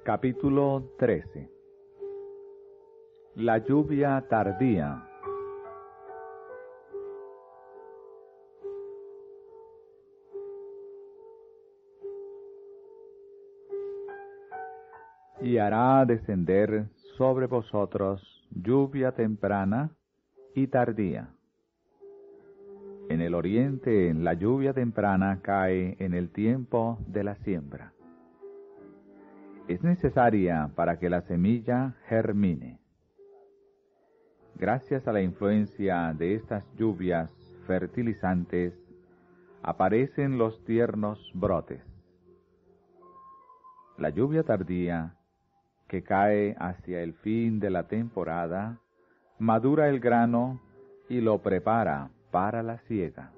Capítulo 13. La lluvia tardía. Y hará descender sobre vosotros lluvia temprana y tardía. En el oriente la lluvia temprana cae en el tiempo de la siembra. Es necesaria para que la semilla germine. Gracias a la influencia de estas lluvias fertilizantes, aparecen los tiernos brotes. La lluvia tardía, que cae hacia el fin de la temporada, madura el grano y lo prepara para la siega.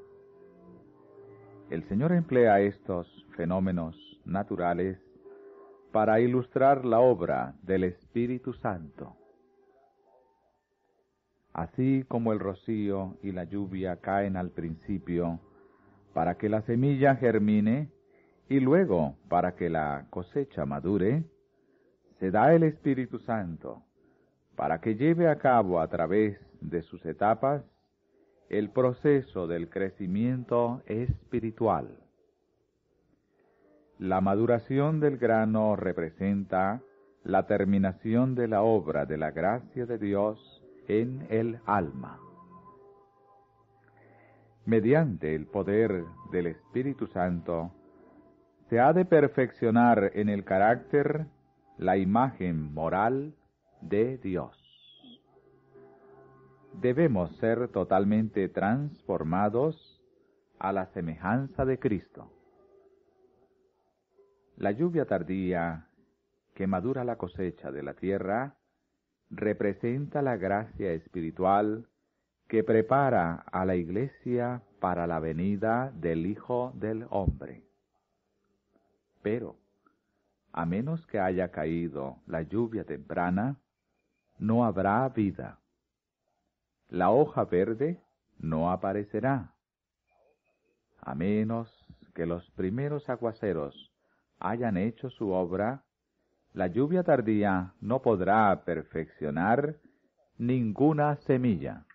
El Señor emplea estos fenómenos naturales para ilustrar la obra del Espíritu Santo. Así como el rocío y la lluvia caen al principio para que la semilla germine y luego para que la cosecha madure, se da el Espíritu Santo para que lleve a cabo a través de sus etapas el proceso del crecimiento espiritual. La maduración del grano representa la terminación de la obra de la gracia de Dios en el alma. Mediante el poder del Espíritu Santo, se ha de perfeccionar en el carácter la imagen moral de Dios. Debemos ser totalmente transformados a la semejanza de Cristo. La lluvia tardía que madura la cosecha de la tierra representa la gracia espiritual que prepara a la Iglesia para la venida del Hijo del Hombre. Pero, a menos que haya caído la lluvia temprana, no habrá vida. La hoja verde no aparecerá. A menos que los primeros aguaceros hayan hecho su obra, la lluvia tardía no podrá perfeccionar ninguna semilla.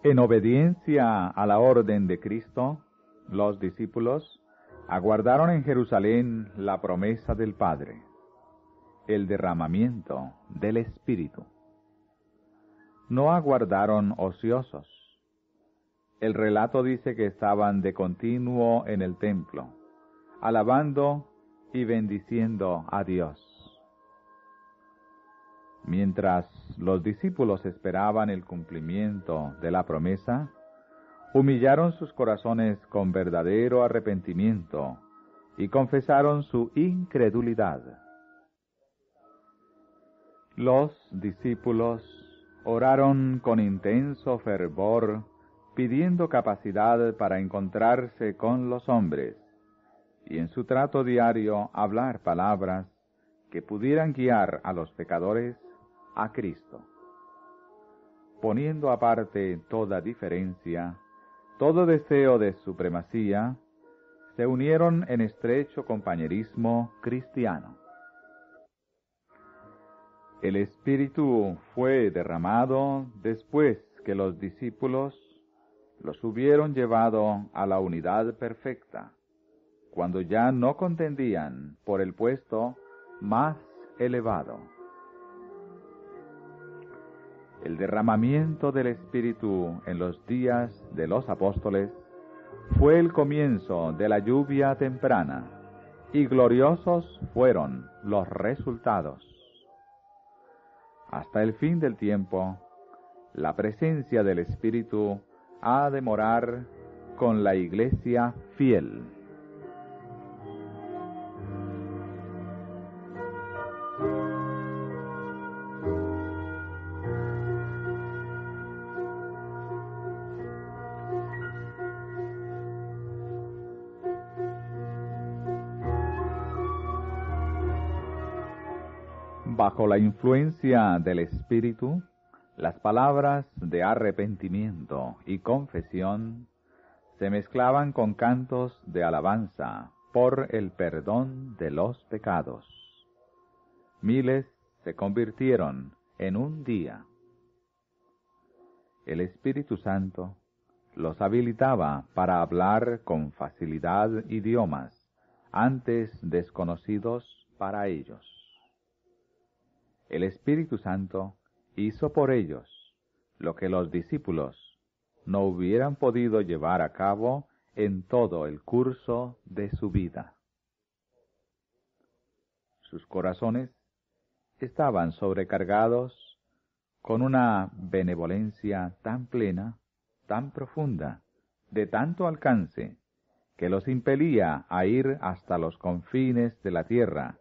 En obediencia a la orden de Cristo, los discípulos aguardaron en Jerusalén la promesa del Padre, el derramamiento del Espíritu. No aguardaron ociosos. El relato dice que estaban de continuo en el templo, alabando y bendiciendo a Dios. Mientras los discípulos esperaban el cumplimiento de la promesa, humillaron sus corazones con verdadero arrepentimiento y confesaron su incredulidad. Los discípulos oraron con intenso fervor, pidiendo capacidad para encontrarse con los hombres y en su trato diario hablar palabras que pudieran guiar a los pecadores a Cristo. Poniendo aparte toda diferencia, todo deseo de supremacía, se unieron en estrecho compañerismo cristiano. El Espíritu fue derramado después que los discípulos los hubieron llevado a la unidad perfecta, cuando ya no contendían por el puesto más elevado. El derramamiento del Espíritu en los días de los apóstoles fue el comienzo de la lluvia temprana, y gloriosos fueron los resultados. Hasta el fin del tiempo, la presencia del Espíritu ha de morar con la Iglesia fiel. Bajo la influencia del Espíritu, las palabras de arrepentimiento y confesión se mezclaban con cantos de alabanza por el perdón de los pecados. Miles se convirtieron en un día. El Espíritu Santo los habilitaba para hablar con facilidad idiomas antes desconocidos para ellos. El Espíritu Santo hizo por ellos lo que los discípulos no hubieran podido llevar a cabo en todo el curso de su vida. Sus corazones estaban sobrecargados con una benevolencia tan plena, tan profunda, de tanto alcance, que los impelía a ir hasta los confines de la tierra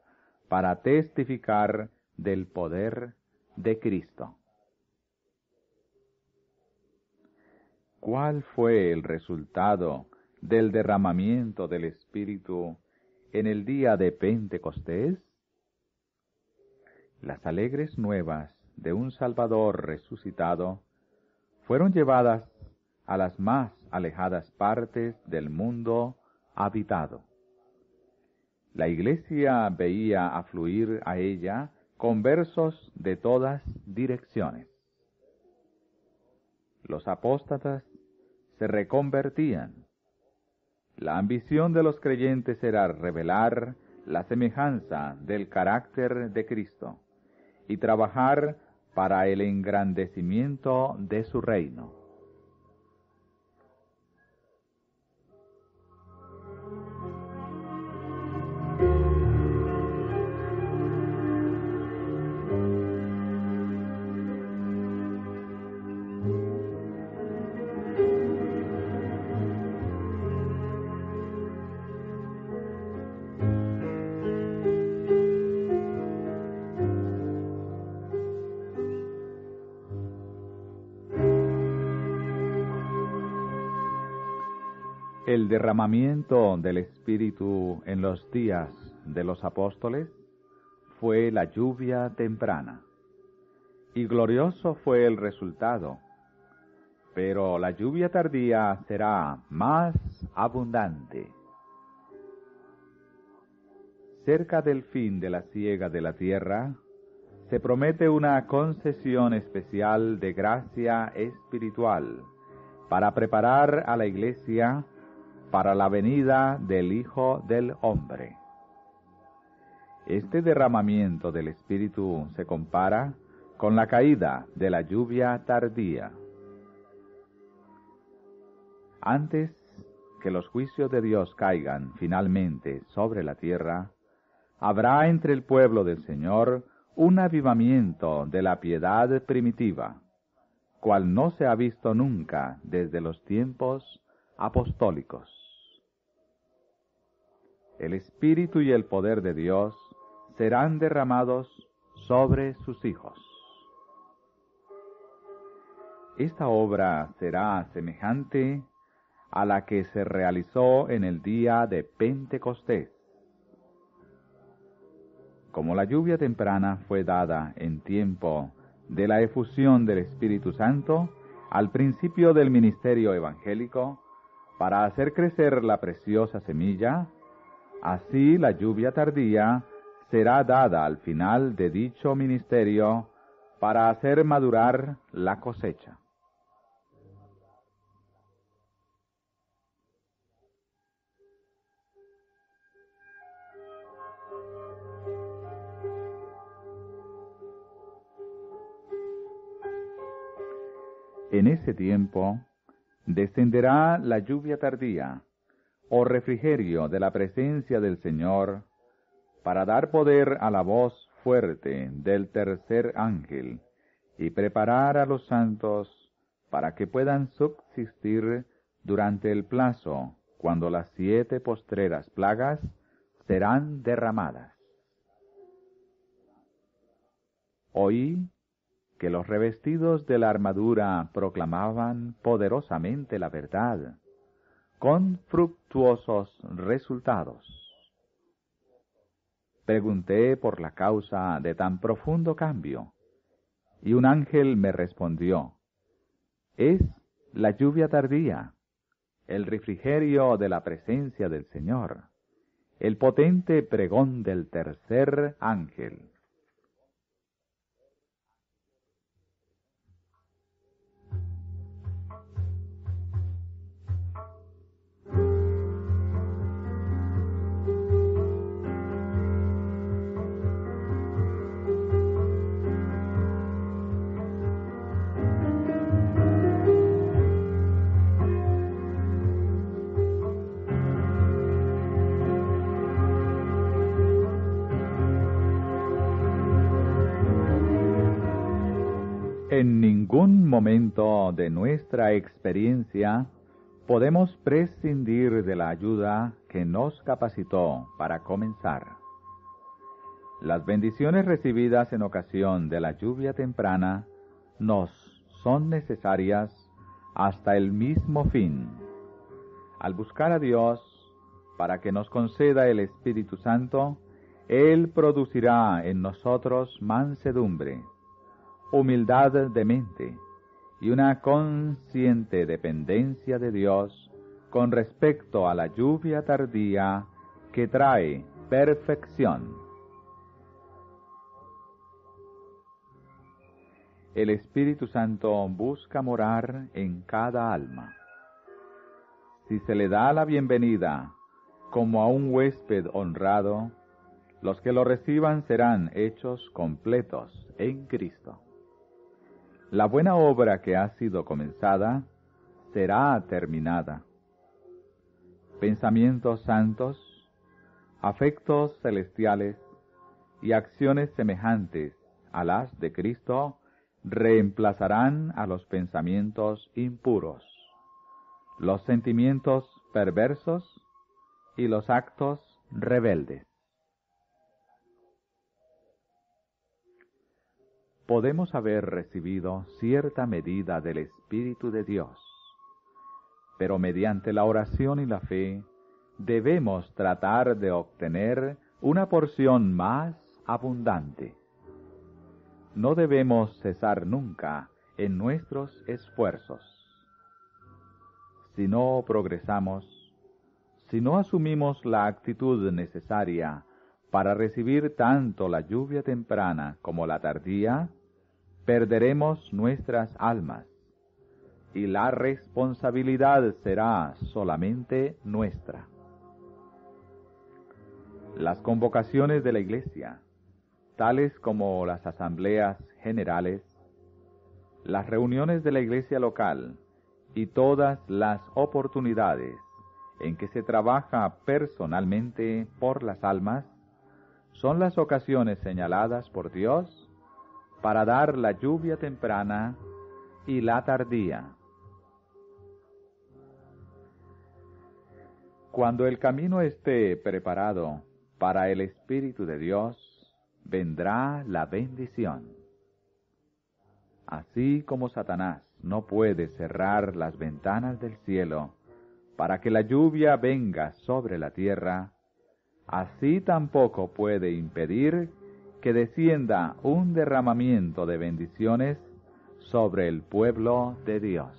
para testificar del poder de Cristo. ¿Cuál fue el resultado del derramamiento del Espíritu en el día de Pentecostés? Las alegres nuevas de un Salvador resucitado fueron llevadas a las más alejadas partes del mundo habitado. La Iglesia veía afluir a ella conversos de todas direcciones. Los apóstatas se reconvertían. La ambición de los creyentes era revelar la semejanza del carácter de Cristo y trabajar para el engrandecimiento de su reino. El derramamiento del Espíritu en los días de los apóstoles fue la lluvia temprana, y glorioso fue el resultado, pero la lluvia tardía será más abundante. Cerca del fin de la siega de la tierra, se promete una concesión especial de gracia espiritual para preparar a la Iglesia para la venida del Hijo del Hombre. Este derramamiento del Espíritu se compara con la caída de la lluvia tardía. Antes que los juicios de Dios caigan finalmente sobre la tierra, habrá entre el pueblo del Señor un avivamiento de la piedad primitiva, cual no se ha visto nunca desde los tiempos apostólicos. El Espíritu y el poder de Dios serán derramados sobre sus hijos. Esta obra será semejante a la que se realizó en el día de Pentecostés. Como la lluvia temprana fue dada en tiempo de la efusión del Espíritu Santo al principio del ministerio evangélico, para hacer crecer la preciosa semilla, así la lluvia tardía será dada al final de dicho ministerio para hacer madurar la cosecha. En ese tiempo descenderá la lluvia tardía, o refrigerio de la presencia del Señor, para dar poder a la voz fuerte del tercer ángel, y preparar a los santos para que puedan subsistir durante el plazo, cuando las 7 postreras plagas serán derramadas. Oí que los revestidos de la armadura proclamaban poderosamente la verdad, con fructuosos resultados. Pregunté por la causa de tan profundo cambio, y un ángel me respondió: es la lluvia tardía, el refrigerio de la presencia del Señor, el potente pregón del tercer ángel. En ningún momento de nuestra experiencia podemos prescindir de la ayuda que nos capacitó para comenzar. Las bendiciones recibidas en ocasión de la lluvia temprana nos son necesarias hasta el mismo fin. Al buscar a Dios para que nos conceda el Espíritu Santo, Él producirá en nosotros mansedumbre, humildad de mente y una consciente dependencia de Dios con respecto a la lluvia tardía que trae perfección. El Espíritu Santo busca morar en cada alma. Si se le da la bienvenida como a un huésped honrado, los que lo reciban serán hechos completos en Cristo. La buena obra que ha sido comenzada será terminada. Pensamientos santos, afectos celestiales y acciones semejantes a las de Cristo reemplazarán a los pensamientos impuros, los sentimientos perversos y los actos rebeldes. Podemos haber recibido cierta medida del Espíritu de Dios, pero mediante la oración y la fe debemos tratar de obtener una porción más abundante. No debemos cesar nunca en nuestros esfuerzos. Si no progresamos, si no asumimos la actitud necesaria para recibir tanto la lluvia temprana como la tardía, perderemos nuestras almas, y la responsabilidad será solamente nuestra. Las convocaciones de la Iglesia, tales como las asambleas generales, las reuniones de la Iglesia local y todas las oportunidades en que se trabaja personalmente por las almas, son las ocasiones señaladas por Dios para dar la lluvia temprana y la tardía. Cuando el camino esté preparado para el Espíritu de Dios, vendrá la bendición. Así como Satanás no puede cerrar las ventanas del cielo para que la lluvia venga sobre la tierra, así tampoco puede impedir que descienda un derramamiento de bendiciones sobre el pueblo de Dios.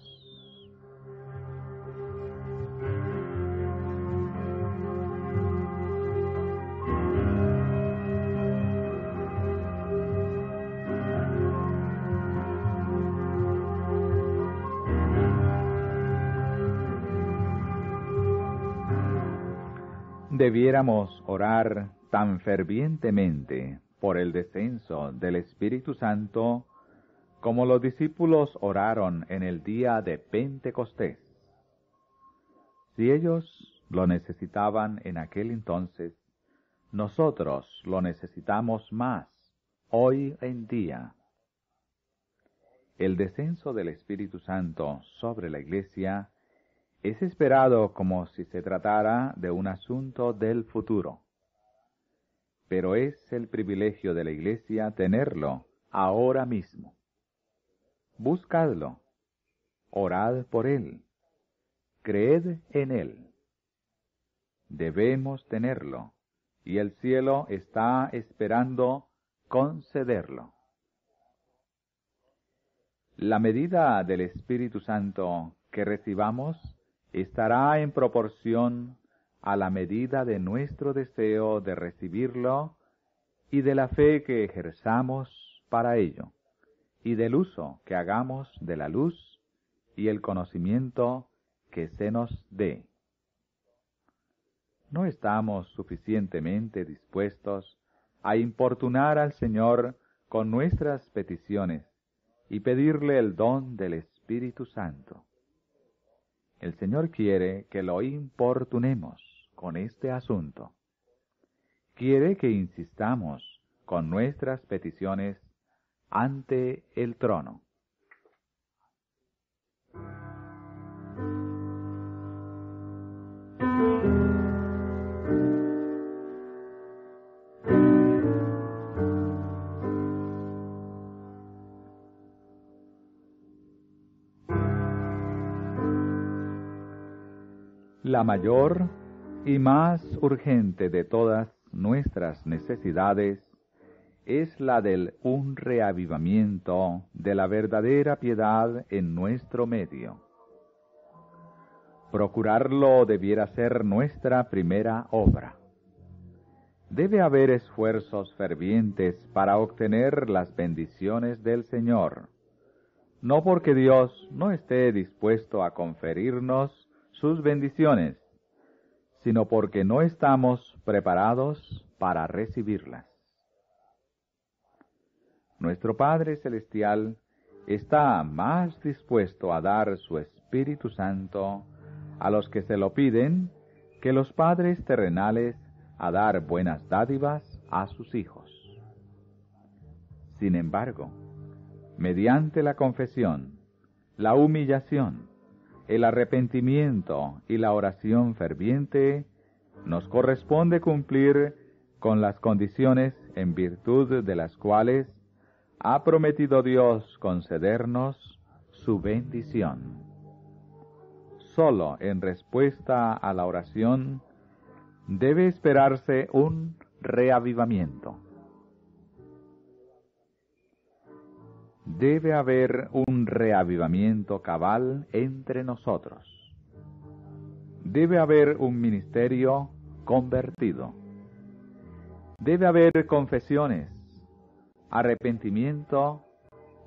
Debiéramos orar tan fervientemente por el descenso del Espíritu Santo como los discípulos oraron en el día de Pentecostés. Si ellos lo necesitaban en aquel entonces, nosotros lo necesitamos más hoy en día. El descenso del Espíritu Santo sobre la Iglesia es esperado como si se tratara de un asunto del futuro. Pero es el privilegio de la Iglesia tenerlo ahora mismo. Buscadlo, orad por él, creed en él. Debemos tenerlo y el cielo está esperando concederlo. La medida del Espíritu Santo que recibamos estará en proporción a la medida de nuestro deseo de recibirlo y de la fe que ejerzamos para ello, y del uso que hagamos de la luz y el conocimiento que se nos dé. No estamos suficientemente dispuestos a importunar al Señor con nuestras peticiones y pedirle el don del Espíritu Santo. El Señor quiere que lo importunemos con este asunto. Quiere que insistamos con nuestras peticiones ante el trono. La mayor y más urgente de todas nuestras necesidades es la del un reavivamiento de la verdadera piedad en nuestro medio. Procurarlo debiera ser nuestra primera obra. Debe haber esfuerzos fervientes para obtener las bendiciones del Señor, no porque Dios no esté dispuesto a conferirnos sus bendiciones, sino porque no estamos preparados para recibirlas. Nuestro Padre Celestial está más dispuesto a dar su Espíritu Santo a los que se lo piden que los padres terrenales a dar buenas dádivas a sus hijos. Sin embargo, mediante la confesión, la humillación, el arrepentimiento y la oración ferviente, nos corresponde cumplir con las condiciones en virtud de las cuales ha prometido Dios concedernos su bendición. Solo en respuesta a la oración debe esperarse un reavivamiento. Debe haber un reavivamiento cabal entre nosotros. Debe haber un ministerio convertido. Debe haber confesiones, arrepentimiento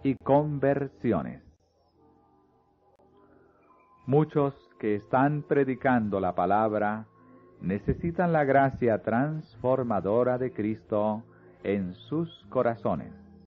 y conversiones. Muchos que están predicando la palabra necesitan la gracia transformadora de Cristo en sus corazones.